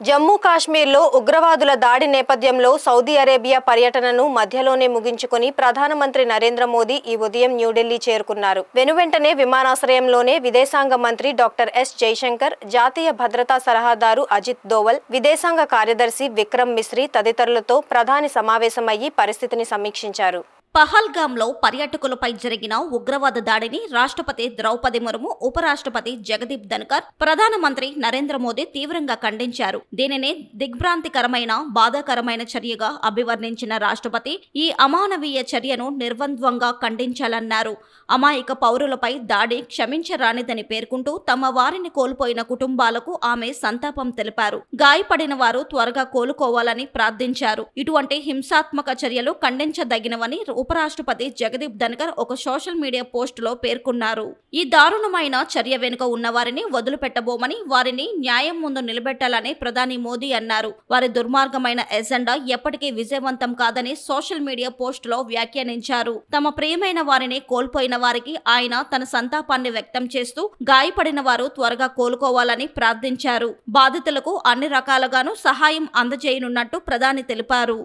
జమ్మూ కాశ్మీర్లో ఉగ్రవాదుల దాడి నేపథ్యంలో సౌదీ అరేబియా పర్యటనను మధ్యలోనే ముగించుకొని ప్రధానమంత్రి నరేంద్ర మోదీ ఈ ఉదయం న్యూఢిల్లీ చేరుకున్నారు. వెనువెంటనే విమానాశ్రయంలోనే విదేశాంగ మంత్రి డాక్టర్ ఎస్ జైశంకర్, జాతీయ భద్రతా సలహాదారు అజిత్ దోవల్, విదేశాంగ కార్యదర్శి విక్రమ్ మిశ్రీ తదితరులతో ప్రధాని సమావేశమయ్యి పరిస్థితిని సమీక్షించారు. పహల్గాంలో పర్యాటకులపై జరిగిన ఉగ్రవాద దాడిని రాష్ట్రపతి ద్రౌపది ముర్ము, ఉపరాష్ట్రపతి జగదీప్ ధన్కర్, ప్రధానమంత్రి నరేంద్ర మోదీ తీవ్రంగా ఖండించారు. దీనిని దిగ్భ్రాంతికరమైన, బాధాకరమైన చర్యగా అభివర్ణించిన రాష్ట్రపతి ఈ అమానవీయ చర్యను నిర్ద్వంద్వంగా ఖండించాలన్నారు. అమాయక పౌరులపై దాడి క్షమించరానిదని పేర్కొంటూ తమ వారిని కోల్పోయిన కుటుంబాలకు ఆమె సంతాపం తెలిపారు. గాయపడిన వారు త్వరగా కోలుకోవాలని ప్రార్థించారు. ఇటువంటి హింసాత్మక చర్యలు ఖండించదగినవని ఉపరాష్ట్రపతి జగదీప్ ధన్కర్ ఒక సోషల్ మీడియా పోస్టులో పేర్కొన్నారు. ఈ దారుణమైన చర్య వెనుక ఉన్న వారిని వదిలిపెట్టబోమని, వారిని న్యాయం ముందు నిలబెట్టాలని ప్రధాని మోదీ అన్నారు. వారి దుర్మార్గమైన ఎజెండా ఎప్పటికీ విజయవంతం కాదని సోషల్ మీడియా పోస్టులో వ్యాఖ్యానించారు. తమ ప్రియమైన వారిని కోల్పోయిన వారికి ఆయన తన సంతాపాన్ని వ్యక్తం చేస్తూ గాయపడిన వారు త్వరగా కోలుకోవాలని ప్రార్థించారు. బాధితులకు అన్ని రకాలుగాను సహాయం అందజేయనున్నట్టు ప్రధాని తెలిపారు.